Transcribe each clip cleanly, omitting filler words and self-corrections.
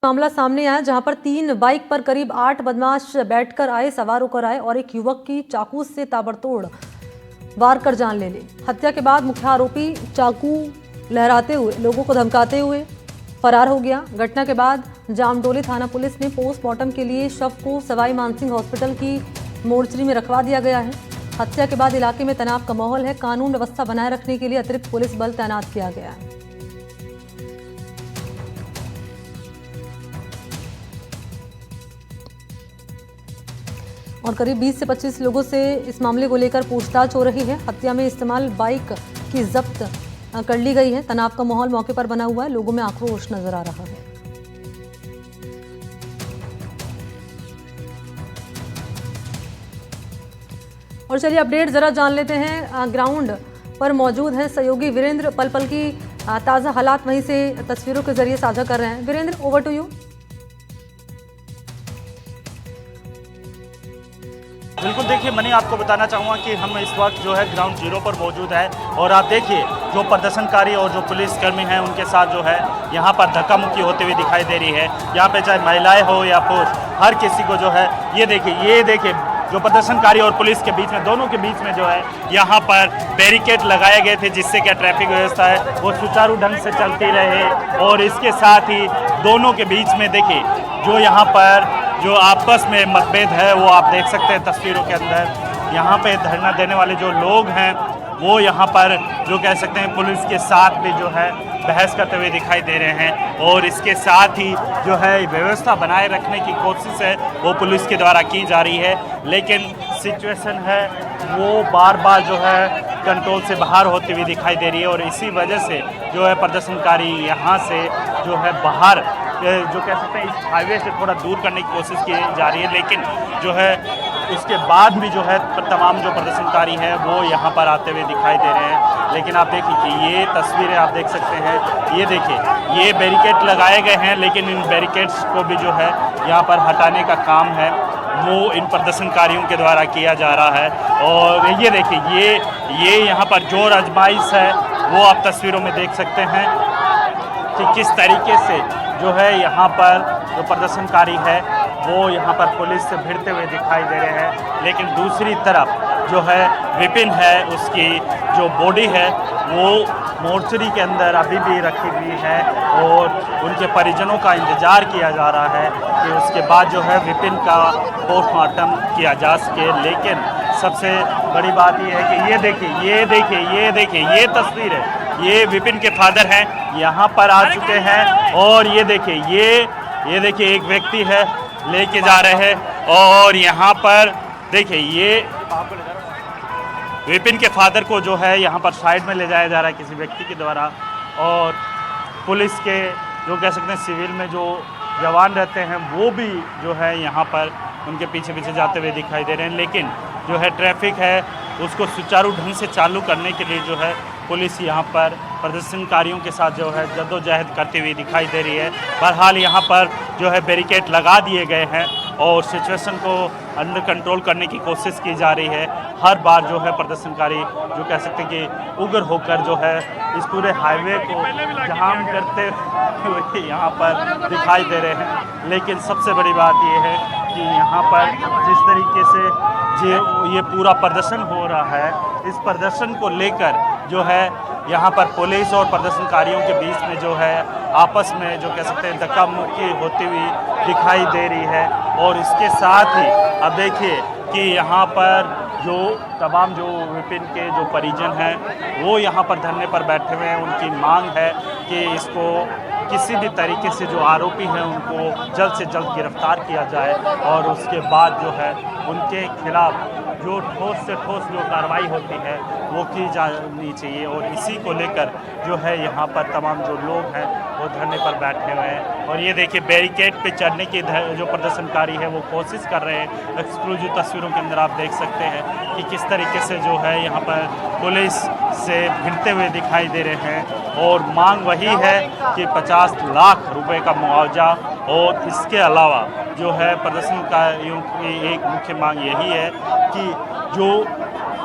मामला सामने आया जहां पर 3 बाइक पर करीब 8 बदमाश बैठकर आए, सवार होकर आए और एक युवक की चाकू से ताबड़तोड़ वार कर जान ले ली। हत्या के बाद मुख्य आरोपी चाकू लहराते हुए लोगों को धमकाते हुए फरार हो गया। घटना के बाद जामडोली थाना पुलिस ने पोस्टमार्टम के लिए शव को सवाई मानसिंह हॉस्पिटल की मोर्चरी में रखवा दिया गया है। हत्या के बाद इलाके में तनाव का माहौल है। कानून व्यवस्था बनाए रखने के लिए अतिरिक्त पुलिस बल तैनात किया गया है। और करीब 20 से 25 लोगों से इस मामले को लेकर पूछताछ हो रही है। हत्या में इस्तेमाल बाइक की जब्त कर ली गई है। तनाव का माहौल मौके पर बना हुआ है। लोगों में आक्रोश नजर आ रहा है। और चलिए अपडेट जरा जान लेते हैं। ग्राउंड पर मौजूद हैं सहयोगी वीरेंद्र। पल पल की ताज़ा हालात वहीं से तस्वीरों के जरिए साझा कर रहे हैं। Virendra, over to you. बिल्कुल, देखिए मनी, आपको बताना चाहूँगा कि हम इस वक्त जो है ग्राउंड जीरो पर मौजूद है और आप देखिए जो प्रदर्शनकारी और जो पुलिसकर्मी हैं उनके साथ जो है यहाँ पर धक्का मुक्की होते हुए दिखाई दे रही है। यहाँ पे चाहे महिलाएं हो या पुरुष, हर किसी को जो है ये देखिए जो प्रदर्शनकारी और पुलिस के बीच में, दोनों के बीच में जो है यहाँ पर बैरिकेड लगाए गए थे जिससे क्या ट्रैफिक व्यवस्था है वो सुचारू ढंग से चलती रहे। और इसके साथ ही दोनों के बीच में देखिए जो यहाँ पर जो आपस में मतभेद है वो आप देख सकते हैं तस्वीरों के अंदर। यहाँ पे धरना देने वाले जो लोग हैं वो यहाँ पर जो कह सकते हैं पुलिस के साथ भी जो है बहस करते हुए दिखाई दे रहे हैं। और इसके साथ ही जो है व्यवस्था बनाए रखने की कोशिश है वो पुलिस के द्वारा की जा रही है, लेकिन सिचुएशन है वो बार बार जो है कंट्रोल से बाहर होती हुई दिखाई दे रही है। और इसी वजह से जो है प्रदर्शनकारी यहाँ से जो है बाहर जो कह सकते हैं इस हाईवे से थोड़ा दूर करने की कोशिश की जा रही है, लेकिन जो है उसके बाद भी जो है तमाम जो प्रदर्शनकारी हैं वो यहाँ पर आते हुए दिखाई दे रहे हैं। लेकिन आप देखिए कि ये तस्वीरें आप देख सकते हैं, ये देखिए ये बैरिकेड लगाए गए हैं, लेकिन इन बैरिकेड्स को भी जो है यहाँ पर हटाने का काम है वो इन प्रदर्शनकारियों के द्वारा किया जा रहा है। और ये देखिए ये यहाँ पर जोर आजमाइश है वो आप तस्वीरों में देख सकते हैं कि किस तरीके से जो है यहाँ पर जो प्रदर्शनकारी है वो यहाँ पर पुलिस से भिड़ते हुए दिखाई दे रहे हैं। लेकिन दूसरी तरफ जो है विपिन है, उसकी जो बॉडी है वो मोर्चरी के अंदर अभी भी रखी हुई है और उनके परिजनों का इंतज़ार किया जा रहा है कि उसके बाद जो है विपिन का पोस्टमार्टम किया जा सके। लेकिन सबसे बड़ी बात ये है कि ये तस्वीर है, ये विपिन के फादर हैं, यहाँ पर आ चुके हैं। और ये देखिए एक व्यक्ति है लेके जा रहे हैं और यहाँ पर देखिए ये विपिन के फादर को जो है यहाँ पर साइड में ले जाया जा रहा है किसी व्यक्ति के द्वारा। और पुलिस के जो कह सकते हैं सिविल में जो जवान रहते हैं वो भी जो है यहाँ पर उनके पीछे पीछे जाते हुए दिखाई दे रहे हैं। लेकिन जो है ट्रैफिक है उसको सुचारू ढंग से चालू करने के लिए जो है पुलिस यहाँ पर प्रदर्शनकारियों के साथ जो है जद्दोजहद करती हुई दिखाई दे रही है। बहरहाल यहाँ पर जो है बैरिकेड लगा दिए गए हैं और सिचुएशन को अंडर कंट्रोल करने की कोशिश की जा रही है। हर बार जो है प्रदर्शनकारी जो कह सकते हैं कि उग्र होकर जो है इस पूरे हाईवे को जाम करते हुए यहाँ पर दिखाई दे रहे हैं। लेकिन सबसे बड़ी बात ये है कि यहाँ पर जिस तरीके से ये पूरा प्रदर्शन हो रहा है, इस प्रदर्शन को लेकर जो है यहाँ पर पुलिस और प्रदर्शनकारियों के बीच में जो है आपस में जो कह सकते हैं धक्का मुक्की होती हुई दिखाई दे रही है। और इसके साथ ही अब देखिए कि यहाँ पर जो तमाम जो विपिन के जो परिजन हैं वो यहाँ पर धरने पर बैठे हुए हैं। उनकी मांग है कि इसको किसी भी तरीके से जो आरोपी हैं उनको जल्द से जल्द गिरफ्तार किया जाए और उसके बाद जो है उनके खिलाफ जो ठोस से ठोस जो कार्रवाई होती है वो की जानी चाहिए। और इसी को लेकर जो है यहाँ पर तमाम जो लोग हैं वो धरने पर बैठे हुए हैं। और ये देखिए बैरिकेड पे चढ़ने की जो प्रदर्शनकारी है वो कोशिश कर रहे हैं। एक्सक्लूसिव तस्वीरों के अंदर आप देख सकते हैं कि किस तरीके से जो है यहाँ पर पुलिस से भिड़ते हुए दिखाई दे रहे हैं। और मांग वही है कि 50 लाख रुपए का मुआवजा, और इसके अलावा जो है प्रदर्शनकारियों की एक मुख्य मांग यही है कि जो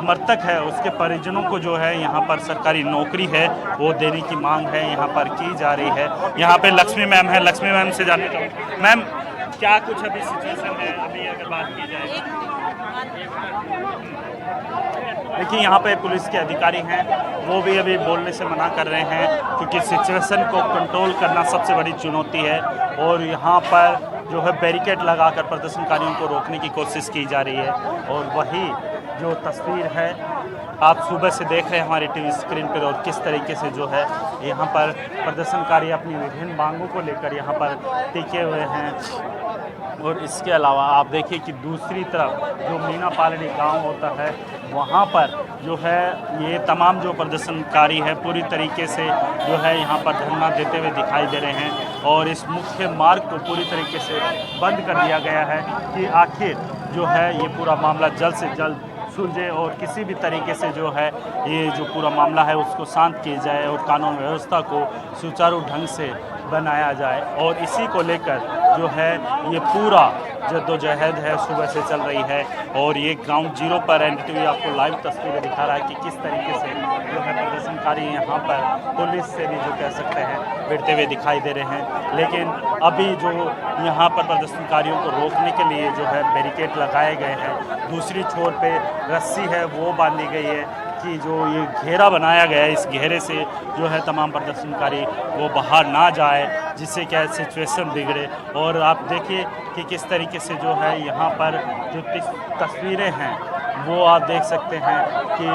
मृतक है उसके परिजनों को जो है यहाँ पर सरकारी नौकरी है वो देने की मांग है यहाँ पर की जा रही है। यहाँ पे लक्ष्मी मैम है, लक्ष्मी मैम से जानना चाहूँगा मैम क्या कुछ अभी सिचुएशन है, अभी अगर बात की जाए। देखिए यहाँ पे पुलिस के अधिकारी हैं वो भी अभी बोलने से मना कर रहे हैं क्योंकि सिचुएशन को कंट्रोल करना सबसे बड़ी चुनौती है और यहाँ पर जो है बैरिकेड लगाकर प्रदर्शनकारियों को रोकने की कोशिश की जा रही है। और वही जो तस्वीर है आप सुबह से देख रहे हैं हमारी टीवी स्क्रीन पर और किस तरीके से जो है यहाँ पर प्रदर्शनकारी अपनी विभिन्न मांगों को लेकर यहाँ पर टिके हुए हैं। और इसके अलावा आप देखिए कि दूसरी तरफ जो मीना पालड़ी गांव होता है वहाँ पर जो है ये तमाम जो प्रदर्शनकारी है पूरी तरीके से जो है यहाँ पर धरना देते हुए दिखाई दे रहे हैं और इस मुख्य मार्ग को पूरी तरीके से बंद कर दिया गया है कि आखिर जो है ये पूरा मामला जल्द से जल्द सुलझे और किसी भी तरीके से जो है ये जो पूरा मामला है उसको शांत किया जाए और कानून व्यवस्था को सुचारू ढंग से बनाया जाए। और इसी को लेकर जो है ये पूरा जद्दोजहद है सुबह से चल रही है। और ये ग्राउंड जीरो पर एनडीटीवी आपको लाइव तस्वीरें दिखा रहा है कि किस तरीके से जो है प्रदर्शनकारी यहाँ पर पुलिस से भी जो कह सकते हैं भिड़ते हुए दिखाई दे रहे हैं। लेकिन अभी जो यहाँ पर प्रदर्शनकारियों को रोकने के लिए जो है बैरिकेड लगाए गए हैं, दूसरी छोर पे रस्सी है वो बांधी गई है कि जो ये घेरा बनाया गया है इस घेरे से जो है तमाम प्रदर्शनकारी वो बाहर ना जाए जिससे क्या सिचुएशन बिगड़े। और आप देखिए कि किस तरीके से जो है यहाँ पर जो तस्वीरें हैं वो आप देख सकते हैं कि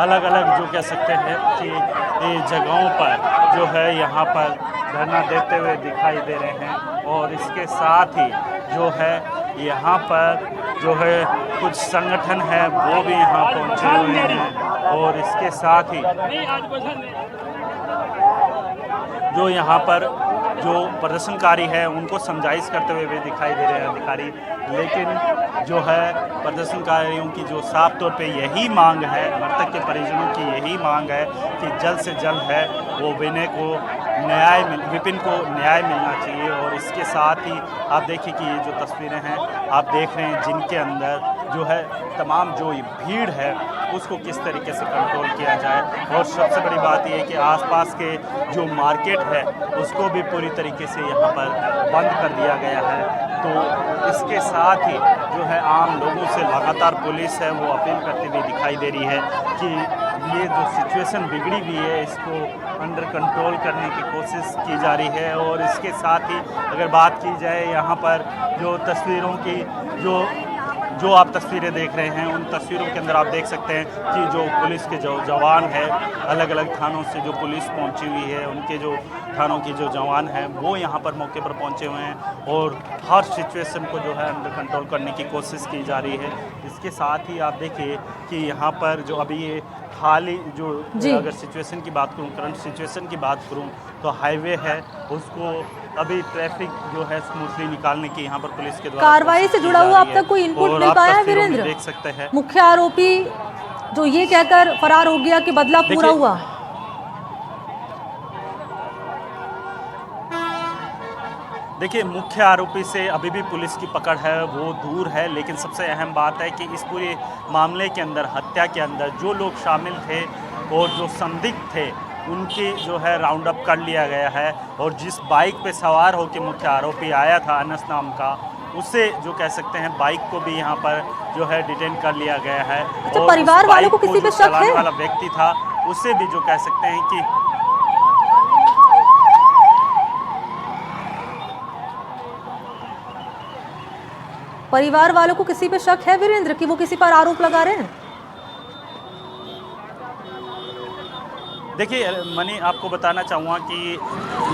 अलग अलग जो कह सकते हैं कि ये जगहों पर जो है यहाँ पर धरना देते हुए दिखाई दे रहे हैं। और इसके साथ ही जो है यहाँ पर जो है कुछ संगठन है वो भी यहाँ पहुँचे हुए हैं। और इसके साथ ही जो यहाँ पर जो प्रदर्शनकारी है उनको समझाइश करते हुए भी दिखाई दे रहे हैं अधिकारी। लेकिन जो है प्रदर्शनकारियों की जो साफ तौर पे यही मांग है, मृतक के परिजनों की यही मांग है कि जल्द से जल्द है वो विपिन को न्याय मिलना चाहिए। और इसके साथ ही आप देखिए कि ये जो तस्वीरें हैं आप देख रहे हैं जिनके अंदर जो है तमाम जो भीड़ है उसको किस तरीके से कंट्रोल किया जाए। और सबसे बड़ी बात यह है कि आसपास के जो मार्केट है उसको भी पूरी तरीके से यहाँ पर बंद कर दिया गया है। तो इसके साथ ही जो है आम लोगों से लगातार पुलिस है वो अपील करती हुई दिखाई दे रही है कि ये जो सिचुएशन बिगड़ी हुई है इसको अंडर कंट्रोल करने की कोशिश की जा रही है। और इसके साथ ही अगर बात की जाए यहाँ पर जो तस्वीरों की जो आप तस्वीरें देख रहे हैं उन तस्वीरों के अंदर आप देख सकते हैं कि जो पुलिस के जो जवान है अलग अलग थानों से जो पुलिस पहुंची हुई है उनके जो थानों की जो जवान हैं वो यहाँ पर मौके पर पहुंचे हुए हैं और हर सिचुएशन को जो है अंडर कंट्रोल करने की कोशिश की जा रही है। इसके साथ ही आप देखिए कि यहाँ पर जो अभी ये हाल ही जो अगर सिचुएशन की बात करूँ, करंट सिचुएशन की बात करूँ तो हाईवे है उसको अभी ट्रैफिक जो है स्मूथली निकालने की यहाँ पर पुलिस के द्वारा कार्रवाई से जुड़ा हुआ अब तक कोई इनपुट मिल पाया है वीरेंद्र? देख सकते हैं मुख्य आरोपी जो ये कहकर फरार हो गया कि बदला पूरा हुआ। देखिए मुख्य आरोपी से अभी भी पुलिस की पकड़ है वो दूर है। लेकिन सबसे अहम बात है कि इस पूरे मामले के अंदर हत्या के अंदर जो लोग शामिल थे और जो संदिग्ध थे उनकी जो है राउंड अप कर लिया गया है। और जिस बाइक पे सवार होकर मुख्य आरोपी आया था अनस नाम का, उससे जो कह सकते हैं बाइक को भी यहाँ पर जो है डिटेन कर लिया गया है। तो परिवार वालों को किसी पे शक है? वाला व्यक्ति था उससे भी जो कह सकते हैं कि परिवार वालों को किसी पे शक है वीरेंद्र कि वो किसी पर आरोप लगा रहे हैं? देखिए मनी आपको बताना चाहूँगा कि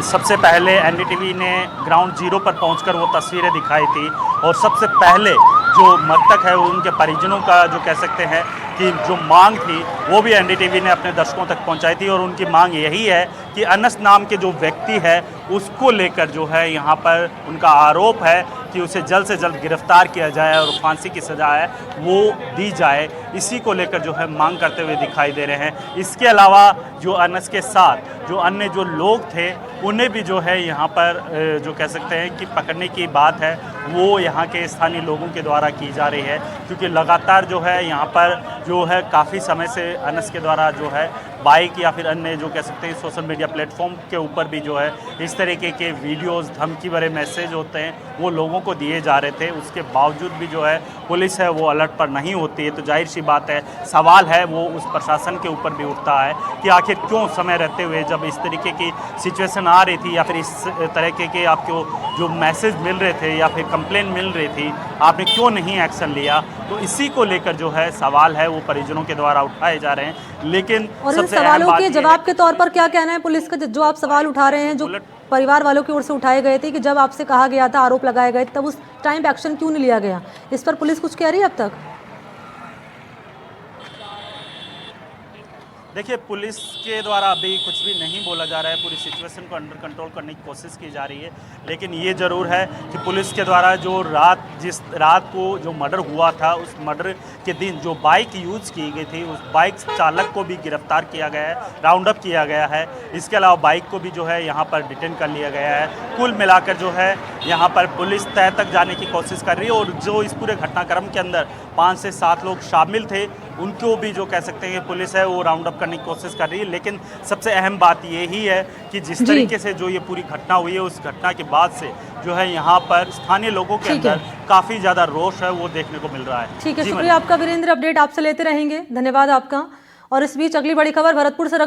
सबसे पहले एनडीटीवी ने ग्राउंड जीरो पर पहुंचकर वो तस्वीरें दिखाई थी और सबसे पहले जो मृतक है उनके परिजनों का जो कह सकते हैं कि जो मांग थी वो भी एनडीटीवी ने अपने दर्शकों तक पहुंचाई थी। और उनकी मांग यही है कि अनस नाम के जो व्यक्ति है उसको लेकर जो है यहाँ पर उनका आरोप है कि उसे जल्द से जल्द गिरफ्तार किया जाए और फांसी की सज़ा है वो दी जाए। इसी को लेकर जो है मांग करते हुए दिखाई दे रहे हैं। इसके अलावा जो अनस के साथ जो अन्य जो लोग थे उन्हें भी जो है यहाँ पर जो कह सकते हैं कि पकड़ने की बात है वो यहाँ के स्थानीय लोगों के द्वारा की जा रही है, क्योंकि लगातार जो है यहाँ पर जो है काफ़ी समय से अनस के द्वारा जो है बाइक या फिर अन्य जो कह सकते हैं सोशल मीडिया प्लेटफॉर्म के ऊपर भी जो है इस तरीके के वीडियोस, धमकी भरे मैसेज होते हैं वो लोगों को दिए जा रहे थे। उसके बावजूद भी जो है पुलिस है वो अलर्ट पर नहीं होती है। तो जाहिर सी बात है, सवाल है वो उस प्रशासन के ऊपर भी उठता है कि आखिर क्यों समय रहते हुए जब इस तरीके की सिचुएशन आ रही थी या फिर इस तरीके के आपको जो मैसेज मिल रहे थे या फिर कंप्लेन मिल रही थी, आपने क्यों नहीं एक्शन लिया। तो इसी को लेकर जो है सवाल है वो परिजनों के द्वारा उठाए जा रहे हैं। लेकिन और इन सवालों के जवाब के तौर पर क्या कहना है पुलिस का, जो आप सवाल उठा रहे हैं, जो परिवार वालों की ओर से उठाए गए थे कि जब आपसे कहा गया था, आरोप लगाए गए थे, तब उस टाइम पे एक्शन क्यों नहीं लिया गया, इस पर पुलिस कुछ कह रही है अब तक? देखिए, पुलिस के द्वारा अभी कुछ भी नहीं बोला जा रहा है। पूरी सिचुएशन को अंडर कंट्रोल करने की कोशिश की जा रही है। लेकिन ये ज़रूर है कि पुलिस के द्वारा जो जिस रात को जो मर्डर हुआ था, उस मर्डर के दिन जो बाइक यूज़ की गई थी, उस बाइक चालक को भी गिरफ्तार किया गया है, राउंड अप किया गया है। इसके अलावा बाइक को भी जो है यहाँ पर डिटेन कर लिया गया है। कुल मिलाकर जो है यहाँ पर पुलिस तय तक जाने की कोशिश कर रही है। और जो इस पूरे घटनाक्रम के अंदर 5 से 7 लोग शामिल थे, उनको भी जो कह सकते हैं कि पुलिस है वो राउंड अप करने की कोशिश कर रही है। लेकिन सबसे अहम बात यही है कि जिस तरीके से जो ये पूरी घटना हुई है, उस घटना के बाद से जो है यहाँ पर स्थानीय लोगों के अंदर काफ़ी ज़्यादा रोष है वो देखने को मिल रहा है। ठीक है, शुक्रिया आपका वीरेंद्र, अपडेट आपसे लेते रहेंगे, धन्यवाद आपका। और इस बीच अगली बड़ी खबर भरतपुर से